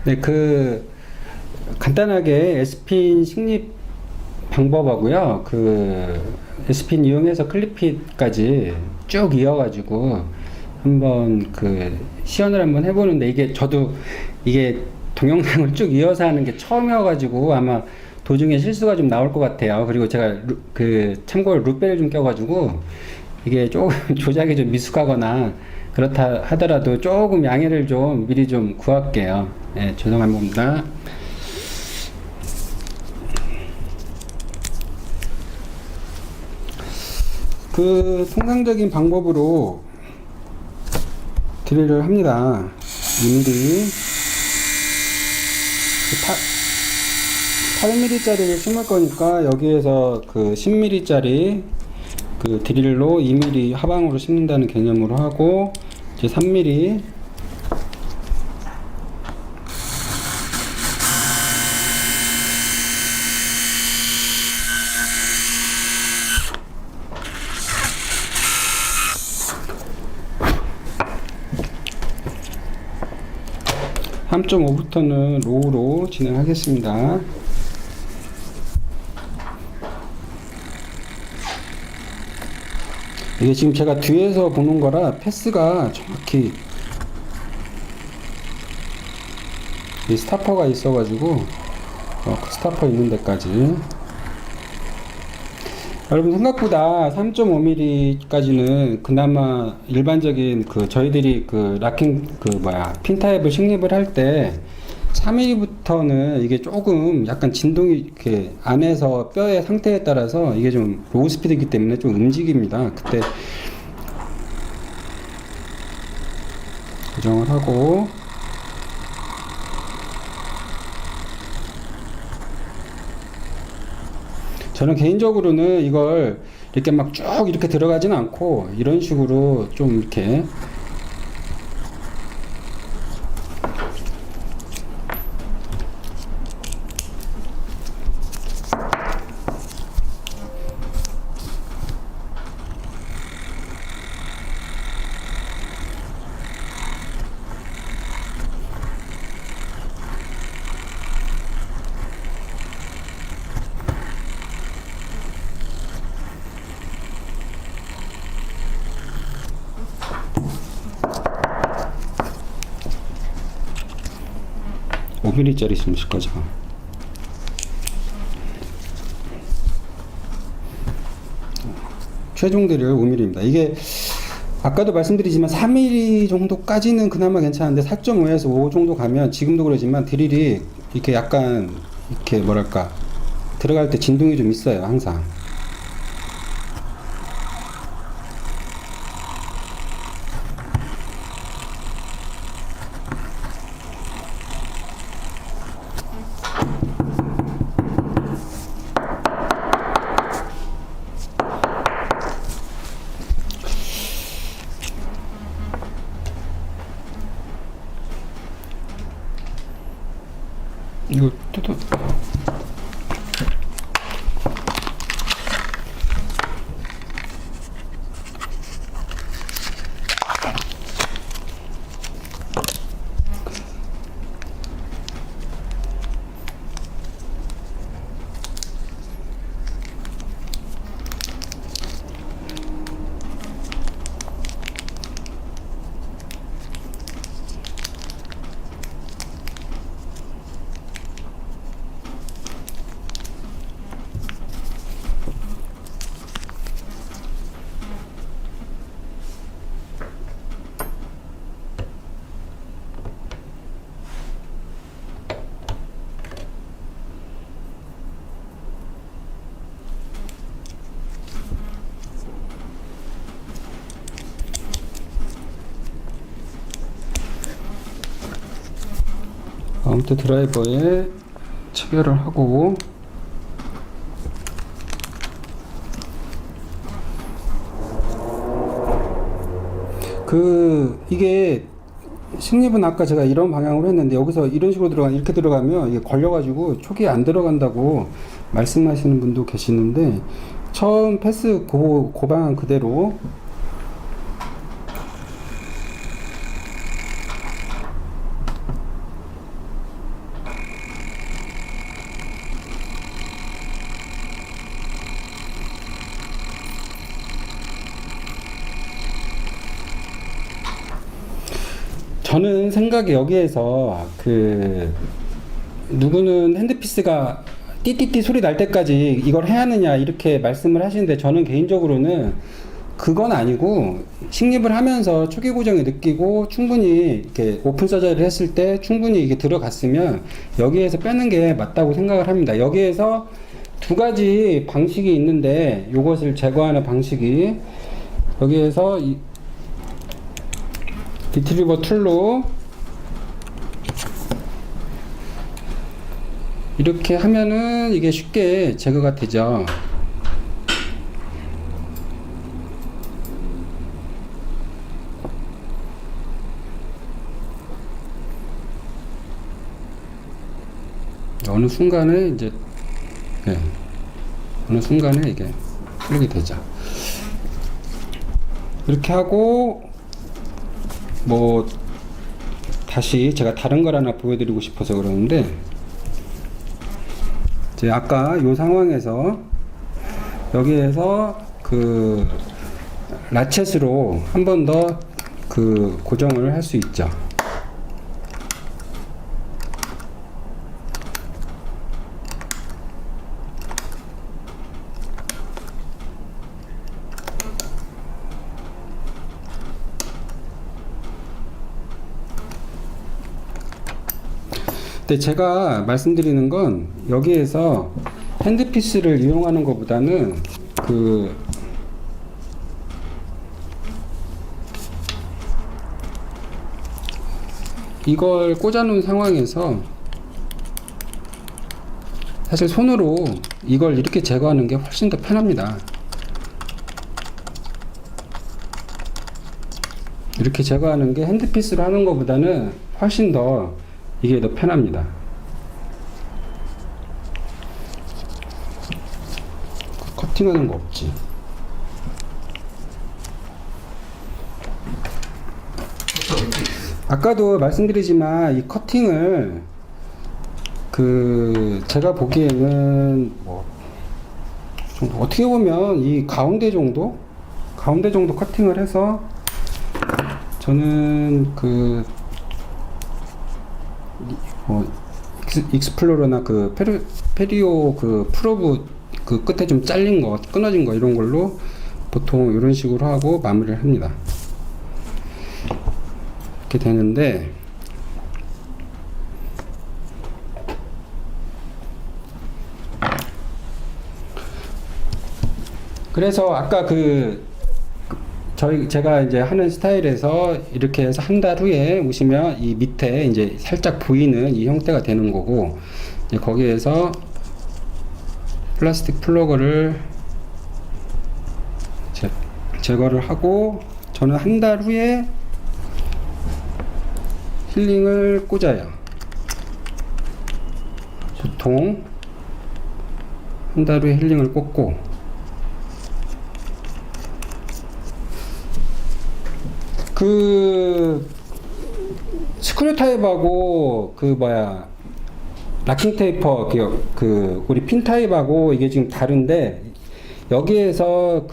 네, 간단하게 에스핀 식립 방법하고요. 에스핀 이용해서 클리핏까지 쭉 이어가지고 한번 시연을 한번 해보는데, 이게 동영상을 쭉 이어서 하는 게 처음이어가지고 아마 도중에 실수가 좀 나올 것 같아요. 그리고 제가 참고로 룻배를 좀 껴가지고 이게 조금 조작이 좀 미숙하거나 그렇다 하더라도 조금 양해를 좀 미리 좀 구할게요. 네, 죄송합니다. 통상적인 방법으로 드릴을 합니다. 2mm 8mm짜리를 심을 거니까 여기에서 10mm짜리 드릴로 2mm 하방으로 심는다는 개념으로 하고, 이제 3mm 3.5부터는 로우로 진행하겠습니다. 이게 지금 제가 뒤에서 보는 거라 패스가 정확히 이 스타퍼가 있어가지고 스타퍼 있는 데까지. 여러분, 생각보다 3.5mm까지는 그나마 일반적인 저희들이 락킹 핀 타입을 식립을 할 때 3mm부터는 이게 조금 약간 진동이 이렇게 안에서 뼈의 상태에 따라서 이게 좀 로우 스피드이기 때문에 좀 움직입니다. 그때 고정을 하고, 저는 개인적으로는 이걸 이렇게 막 쭉 이렇게 들어가진 않고 이런 식으로 좀 이렇게 (5mm짜리) 심으실 거죠. 최종 드릴 5mm입니다. 이게 아까도 말씀드리지만 3mm 정도까지는 그나마 괜찮은데 4.5에서 5 정도 가면, 지금도 그러지만 드릴이 이렇게 약간 이렇게 뭐랄까 들어갈 때 진동이 좀 있어요, 항상. 이거 뜯어. 마운트 드라이버에 체결을 하고, 이게 식립은 아까 제가 이런 방향으로 했는데 여기서 이런 식으로 이렇게 들어가면 이게 걸려가지고 초기에 안 들어간다고 말씀하시는 분도 계시는데, 처음 패스 그 방향 그대로 저는 생각에 여기에서 누구는 핸드피스가 띠띠띠 소리 날 때까지 이걸 해야 하느냐 이렇게 말씀을 하시는데, 저는 개인적으로는 그건 아니고 식립을 하면서 초기 고정이 느끼고 충분히 이렇게 오픈 서저리를 했을 때 충분히 이게 들어갔으면 여기에서 빼는 게 맞다고 생각을 합니다. 여기에서 두 가지 방식이 있는데, 이것을 제거하는 방식이 여기에서 리트리버 툴로 이렇게 하면은 이게 쉽게 제거가 되죠. 어느 순간에 이제 어느 순간에 이게 풀리게 되죠. 이렇게 하고 뭐 다시 제가 다른 걸 하나 보여드리고 싶어서 그러는데, 이제 아까 요 상황에서 여기에서 라쳇으로 한 번 더 고정을 할 수 있죠. 근데 제가 말씀드리는 건 여기에서 핸드피스를 이용하는 것보다는 이걸 꽂아 놓은 상황에서 사실 손으로 이걸 이렇게 제거하는 게 훨씬 더 편합니다. 이렇게 제거하는 게 핸드피스로 하는 것보다는 훨씬 더 이게 더 편합니다. 커팅하는 거 없지. 아까도 말씀드리지만 이 커팅을 제가 보기에는 뭐 어떻게 보면 이 가운데 정도 커팅을 해서, 저는 익스플로러나 페리오 프로브 끝에 좀 잘린 거, 끊어진 거 이런 걸로 보통 이런 식으로 하고 마무리를 합니다. 이렇게 되는데, 그래서 아까 제가 이제 하는 스타일에서 이렇게 해서 한 달 후에 오시면 이 밑에 이제 살짝 보이는 이 형태가 되는 거고, 이제 거기에서 플라스틱 플러그를 제거를 하고, 저는 한 달 후에 힐링을 꽂아요. 보통 한 달 후에 힐링을 꽂고, 스크류 타입하고 락킹 테이퍼 우리 핀 타입하고 이게 지금 다른데, 여기에서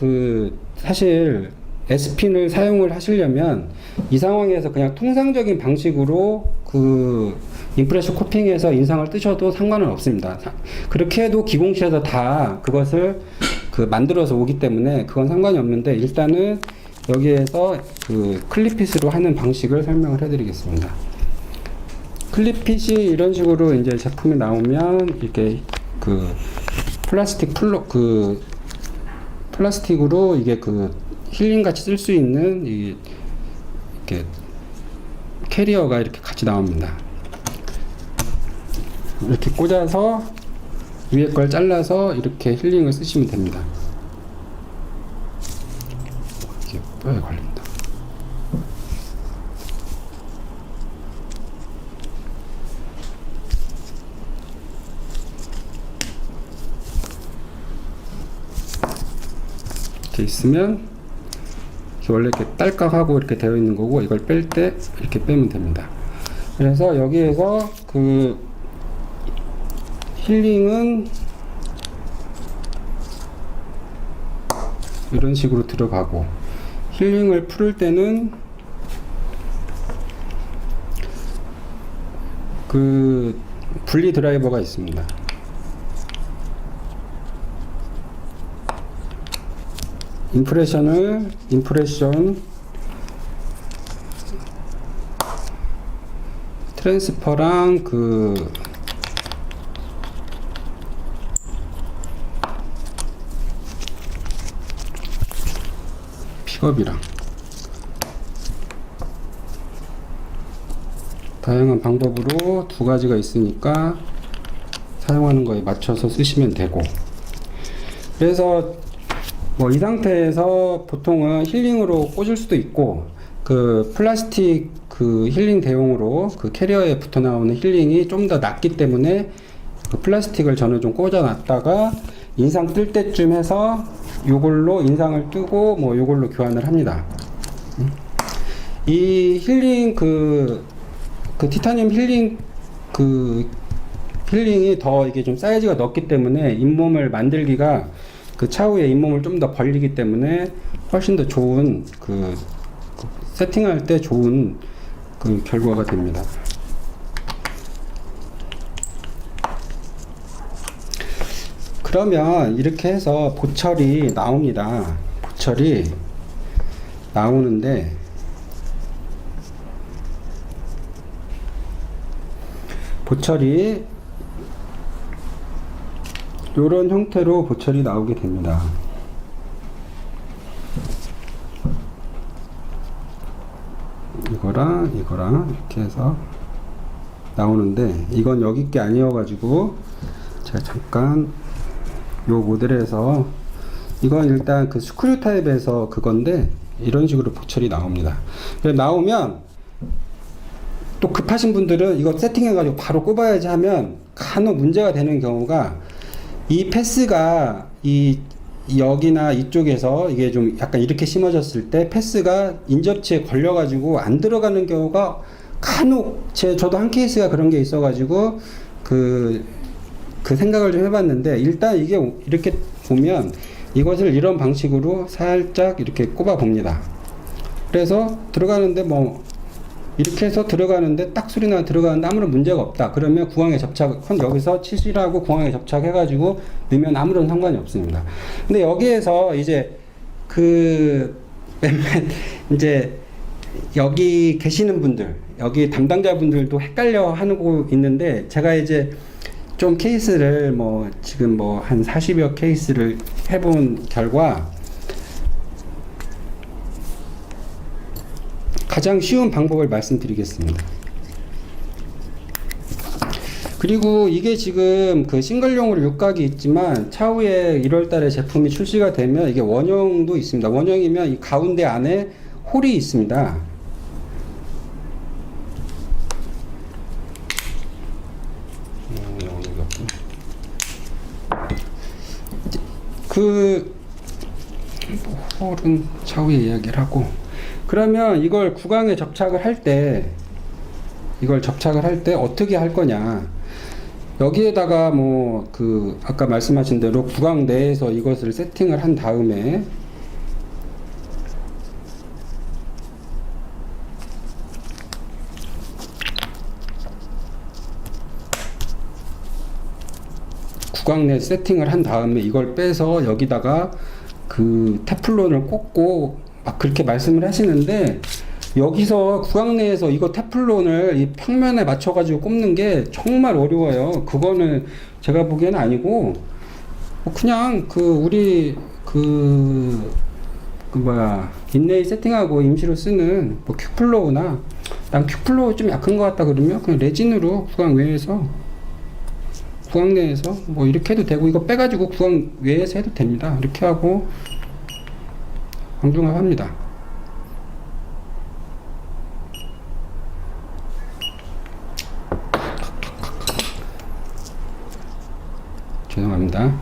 사실 S핀을 사용을 하시려면 이 상황에서 그냥 통상적인 방식으로 인프레션 코팅해서 인상을 뜨셔도 상관은 없습니다. 그렇게 해도 기공실에서 다 그것을 만들어서 오기 때문에 그건 상관이 없는데, 일단은 여기에서 클립핏으로 하는 방식을 설명을 해드리겠습니다. 클립핏이 이런 식으로 이제 제품이 나오면 이렇게 플라스틱으로 이게 힐링 같이 쓸 수 있는 이렇게 캐리어가 이렇게 같이 나옵니다. 이렇게 꽂아서 위에 걸 잘라서 이렇게 힐링을 쓰시면 됩니다. 뼈에 걸린다. 이렇게 있으면 원래 이렇게 딸깍하고 이렇게 되어 있는 거고, 이걸 뺄 때 이렇게 빼면 됩니다. 그래서 여기에서 힐링은 이런 식으로 들어가고, 힐링을 풀을 때는 그 분리 드라이버가 있습니다. 임프레션 트랜스퍼랑 그 픽업이랑 다양한 방법으로 두 가지가 있으니까 사용하는 거에 맞춰서 쓰시면 되고, 그래서 뭐 이 상태에서 보통은 힐링으로 꽂을 수도 있고, 그 플라스틱 그 힐링 대용으로 그 캐리어에 붙어 나오는 힐링이 좀 더 낫기 때문에 그 플라스틱을 저는 좀 꽂아 놨다가 인상 뜰 때쯤 해서 요걸로 인상을 뜨고 뭐 요걸로 교환을 합니다. 이 힐링 그 티타늄 힐링 힐링이 더 이게 좀 사이즈가 넓기 때문에 잇몸을 만들기가 그 차후에 잇몸을 좀 더 벌리기 때문에 훨씬 더 좋은 그 세팅할 때 좋은 그 결과가 됩니다. 그러면 이렇게 해서 보철이 나옵니다. 보철이 나오는데, 보철이 이런 형태로 보철이 나오게 됩니다. 이거랑 이렇게 해서 나오는데, 이건 여기 게 아니어가지고 제가 잠깐 요 모델에서, 이건 일단 그 스크류 타입에서 그건데 이런 식으로 보철이 나옵니다. 나오면 또 급하신 분들은 이거 세팅해가지고 바로 꼽아야지 하면 간혹 문제가 되는 경우가, 이 패스가 여기나 이쪽에서 이게 좀 약간 이렇게 심어졌을 때 패스가 인접치에 걸려가지고 안 들어가는 경우가 간혹, 저도 한 케이스가 그런 게 있어가지고 그 생각을 좀 해봤는데, 일단 이게 이렇게 보면 이것을 이런 방식으로 살짝 이렇게 꼽아 봅니다. 그래서 들어가는데 뭐 이렇게 해서 들어가는데 딱 소리나 들어가는데 아무런 문제가 없다. 그러면 구강에 접착, 여기서 치실하고 구강에 접착해가지고 넣으면 아무런 상관이 없습니다. 근데 여기에서 이제 몇몇 이제 여기 계시는 분들, 여기 담당자분들도 헷갈려 하고 있는데, 제가 이제 좀 케이스를 지금 한 40여 케이스를 해본 결과 가장 쉬운 방법을 말씀드리겠습니다. 그리고 이게 지금 그 싱글용으로 육각이 있지만 차후에 1월달에 제품이 출시가 되면 이게 원형도 있습니다. 원형이면 이 가운데 안에 홀이 있습니다. 그 홀은 차후에 이야기를 하고, 그러면 이걸 구강에 접착을 할 때 어떻게 할 거냐, 여기에다가 아까 말씀하신 대로 구강 내에서 이것을 세팅을 한 다음에 구강 내 세팅을 한 다음에 이걸 빼서 여기다가 그 테플론을 꽂고 막 그렇게 말씀을 하시는데, 여기서 구강 내에서 이거 테플론을 이 평면에 맞춰 가지고 꼽는 게 정말 어려워요. 그거는 제가 보기에는 아니고 그냥 우리 인레이 세팅하고 임시로 쓰는 큐플로우나, 난 큐플로우 좀 약한 것 같다 그러면 그냥 레진으로 구강 외에서 구강 내에서 이렇게 해도 되고, 이거 빼가지고 구강 외에서 해도 됩니다. 이렇게 하고 방중합합니다. 죄송합니다.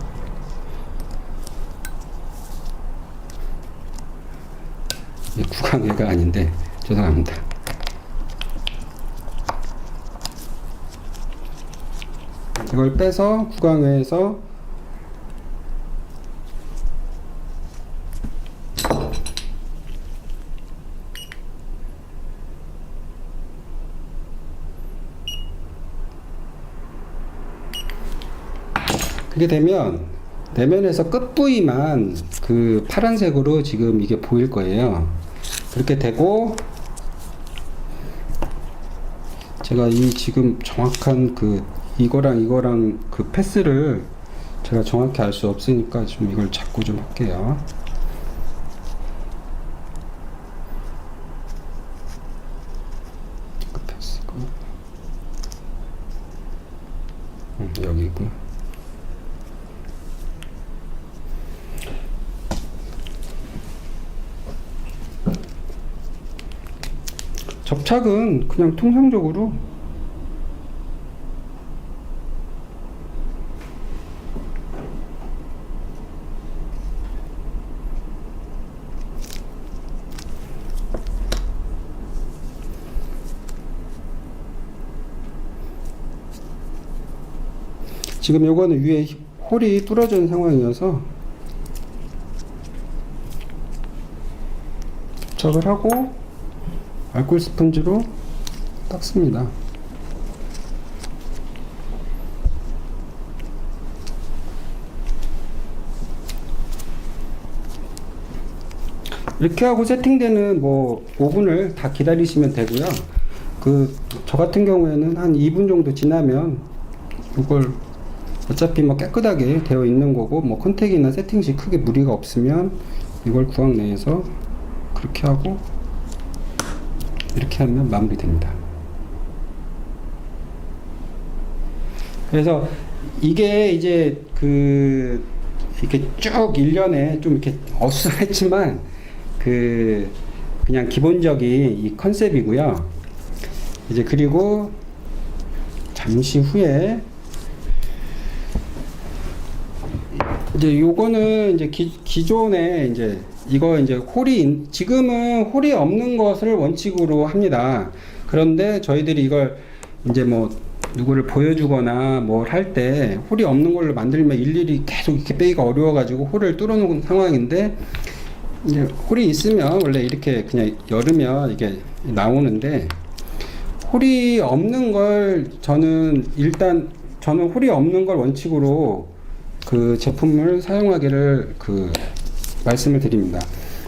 구강외가 아닌데 죄송합니다. 이걸 빼서 구강외에서 그게 되면 내면에서 끝 부위만 그 파란색으로 지금 이게 보일 거예요. 그렇게 되고, 제가 이 지금 정확한 그 이거랑 그 패스를 제가 정확히 알 수 없으니까 좀 이걸 잡고 좀 할게요. 그 패스고, 여기구나. 접착은 그냥 통상적으로 지금 요거는 위에 홀이 뚫어진 상황이어서 접착을 하고 알코올 스펀지로 닦습니다. 이렇게 하고 세팅되는 뭐 5분을 다 기다리시면 되고요. 저 같은 경우에는 한 2분 정도 지나면 이걸 어차피 뭐 깨끗하게 되어 있는 거고, 뭐 컨택이나 세팅 시 크게 무리가 없으면 이걸 구황 내에서 그렇게 하고 이렇게 하면 마무리됩니다. 그래서 이게 이제 이렇게 쭉 1년에 좀 이렇게 어수선했지만 그냥 기본적인 이 컨셉이고요. 이제 그리고 잠시 후에 이제 요거는 이제 기존에 이제 이거 이제 지금은 홀이 없는 것을 원칙으로 합니다. 그런데 저희들이 이걸 이제 뭐 누구를 보여주거나 뭘 할 때 홀이 없는 걸로 만들면 일일이 계속 이렇게 빼기가 어려워가지고 홀을 뚫어놓은 상황인데, 이제 홀이 있으면 원래 이렇게 그냥 열으면 이게 나오는데, 홀이 없는 걸 저는 홀이 없는 걸 원칙으로 그 제품을 사용하기를 말씀을 드립니다.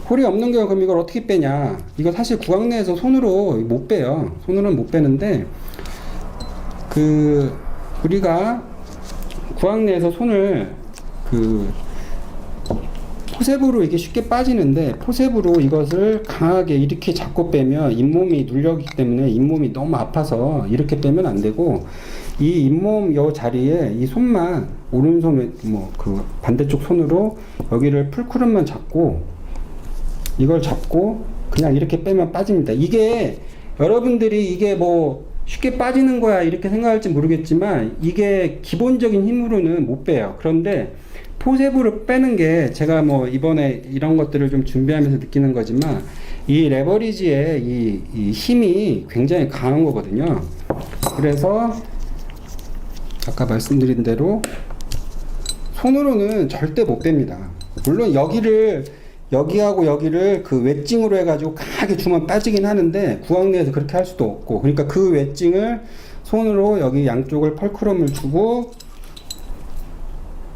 홀이 없는 경우 그럼 이걸 어떻게 빼냐? 이거 사실 구강 내에서 손으로 못 빼요. 손으로는 못 빼는데, 우리가 구강 내에서 손을 포셉으로 이게 쉽게 빠지는데, 포셉으로 이것을 강하게 이렇게 잡고 빼면 잇몸이 눌려있기 때문에 잇몸이 너무 아파서 이렇게 빼면 안 되고, 이 잇몸 요 자리에 이 손만, 오른손 반대쪽 손으로 여기를 풀크름만 잡고, 이걸 잡고 그냥 이렇게 빼면 빠집니다. 이게 여러분들이 이게 뭐 쉽게 빠지는 거야 이렇게 생각할지 모르겠지만, 이게 기본적인 힘으로는 못 빼요. 그런데 포셉으로 빼는 게 제가 뭐 이번에 이런 것들을 좀 준비하면서 느끼는 거지만, 이 레버리지의 이 힘이 굉장히 강한 거거든요. 그래서 아까 말씀드린 대로 손으로는 절대 못 뺍니다. 물론 여기하고 여기를 그 웨징으로 해가지고 강하게 주면 빠지긴 하는데, 구강 내에서 그렇게 할 수도 없고, 그러니까 그 웨징을 손으로 여기 양쪽을 펄크럼을 주고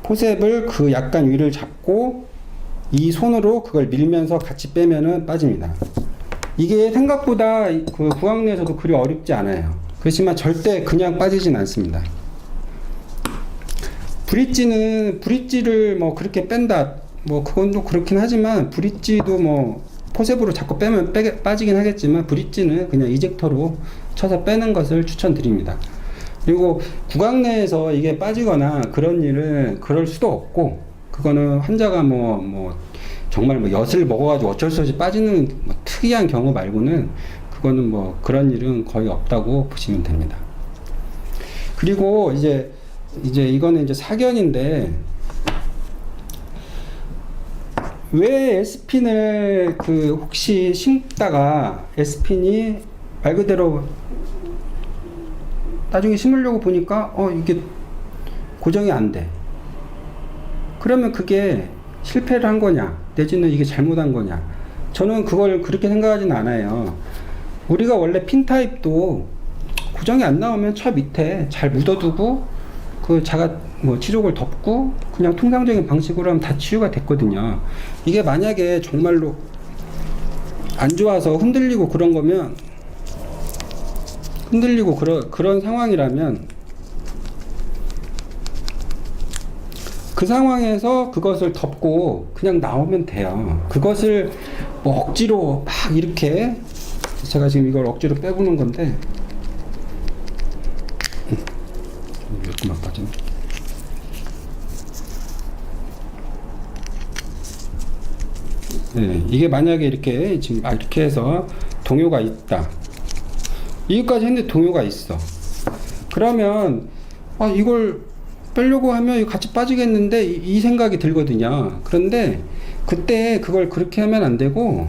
포셉을 약간 위를 잡고 이 손으로 그걸 밀면서 같이 빼면은 빠집니다. 이게 생각보다 구강 내에서도 그리 어렵지 않아요. 그렇지만 절대 그냥 빠지진 않습니다. 브릿지를 뭐 그렇게 뺀다, 뭐 그건 또 그렇긴 하지만, 브릿지도 뭐 포셉으로 자꾸 빼면 빠지긴 하겠지만, 브릿지는 그냥 이젝터로 쳐서 빼는 것을 추천드립니다. 그리고 구강 내에서 이게 빠지거나 그런 일은 그럴 수도 없고, 그거는 환자가 정말 엿을 먹어가지고 어쩔 수 없이 빠지는 특이한 경우 말고는 그거는 뭐 그런 일은 거의 없다고 보시면 됩니다. 그리고 이제 이거는 이제 사견인데, 왜 에스핀을 혹시 심다가 에스핀이 말 그대로 나중에 심으려고 보니까 이게 고정이 안 돼. 그러면 그게 실패를 한 거냐, 내지는 이게 잘못한 거냐? 저는 그걸 그렇게 생각하진 않아요. 우리가 원래 핀 타입도 고정이 안 나오면 차 밑에 잘 묻어두고 뭐 치족을 덮고 그냥 통상적인 방식으로 하면 다 치유가 됐거든요. 이게 만약에 정말로 안 좋아서 흔들리고 그런 거면, 흔들리고 그런 상황이라면 그 상황에서 그것을 덮고 그냥 나오면 돼요. 그것을 뭐 억지로 막 이렇게, 제가 지금 이걸 억지로 빼보는 건데 몇 개만 빠지네. 네, 이게 만약에 이렇게 지금 이렇게 해서 동요가 있다. 여기까지 했는데 동요가 있어. 그러면 이걸 빼려고 하면 이거 같이 빠지겠는데 이 생각이 들거든요. 그런데 그때 그걸 그렇게 하면 안 되고,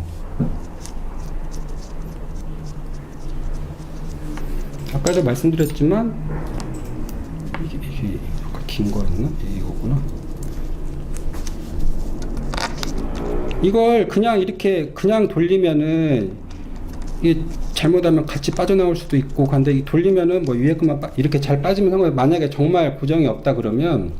아까도 말씀드렸지만 이게 아까 긴 거였나? 이거구나. 이걸 그냥 이렇게 그냥 돌리면은 이게 잘못하면 같이 빠져나올 수도 있고, 근데 돌리면은 뭐 위에 것만 이렇게 잘 빠지면 상관없어요. 만약에 정말 고정이 없다 그러면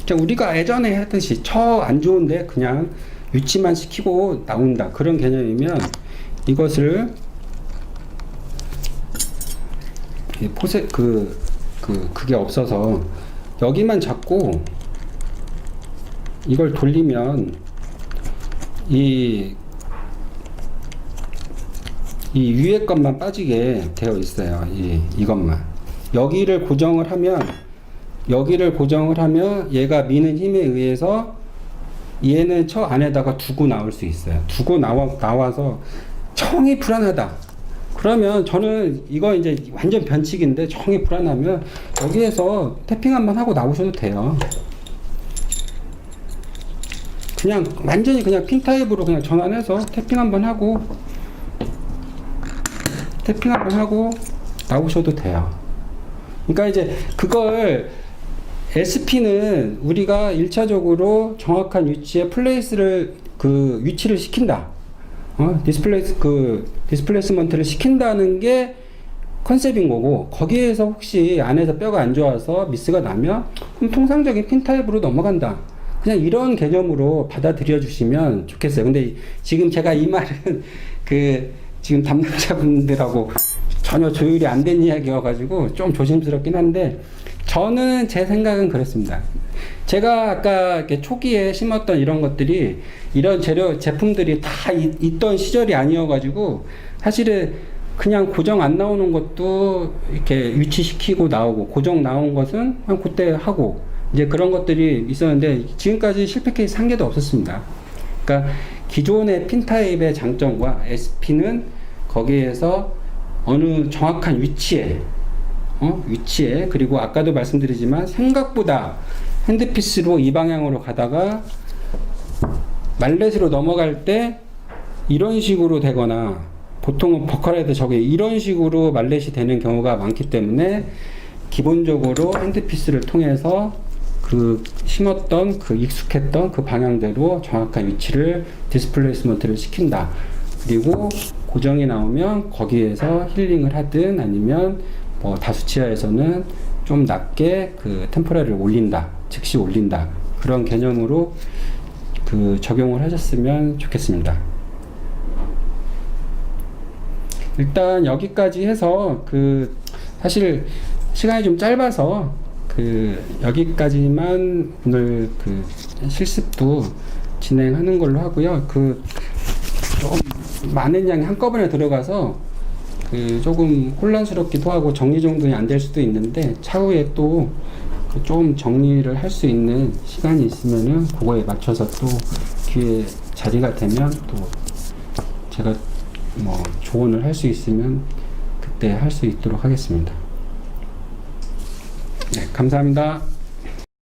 우리가 예전에 하듯이 안 좋은데 그냥 유치만 시키고 나온다, 그런 개념이면 이것을 그게 없어서 여기만 잡고 이걸 돌리면 이 위에 것만 빠지게 되어 있어요. 이것만. 여기를 고정을 하면 얘가 미는 힘에 의해서 얘는 저 안에다가 두고 나올 수 있어요. 두고 나와서 정이 불안하다. 그러면 저는 이거 이제 완전 변칙인데, 정이 불안하면 여기에서 태핑 한번 하고 나오셔도 돼요. 그냥 완전히 그냥 핀 타입으로 그냥 전환해서 태핑 한번 하고 나오셔도 돼요. 그러니까 이제 그걸 SP는 우리가 1차적으로 정확한 위치에 플레이스를 위치를 시킨다. 디스플레이스먼트를 시킨다는 게 컨셉인 거고, 거기에서 혹시 안에서 뼈가 안 좋아서 미스가 나면 그럼 통상적인 핀 타입으로 넘어간다. 그냥 이런 개념으로 받아들여 주시면 좋겠어요. 근데 지금 제가 이 말은 지금 담당자분들하고 전혀 조율이 안 된 이야기여가지고 좀 조심스럽긴 한데, 저는 제 생각은 그렇습니다. 제가 아까 이렇게 초기에 심었던 이런 것들이, 이런 제품들이 다 있던 시절이 아니어가지고, 사실은 그냥 고정 안 나오는 것도 이렇게 위치시키고 나오고, 고정 나온 것은 그냥 그때 하고, 이제 그런 것들이 있었는데, 지금까지 실패 케이스 한 개도 없었습니다. 그러니까 기존의 핀 타입의 장점과 SP는 거기에서 어느 정확한 위치에, 그리고 아까도 말씀드리지만 생각보다 핸드피스로 이 방향으로 가다가 말렛으로 넘어갈 때 이런 식으로 되거나, 보통은 버커라이드 저게 이런 식으로 말렛이 되는 경우가 많기 때문에, 기본적으로 핸드피스를 통해서 심었던 익숙했던 그 방향대로 정확한 위치를 디스플레이스먼트를 시킨다. 그리고 고정이 나오면 거기에서 힐링을 하든, 아니면 뭐 다수치하에서는 좀 낮게 템퍼레를 올린다, 즉시 올린다, 그런 개념으로 적용을 하셨으면 좋겠습니다. 일단 여기까지 해서 사실 시간이 좀 짧아서 여기까지만 오늘 실습도 진행하는 걸로 하고요. 좀 많은 양이 한꺼번에 들어가서 조금 혼란스럽기도 하고 정리정돈이 안 될 수도 있는데, 차후에 또 좀 정리를 할 수 있는 시간이 있으면은 그거에 맞춰서 또 기회 자리가 되면 또 제가 뭐 조언을 할 수 있으면 그때 할 수 있도록 하겠습니다. 네, 감사합니다.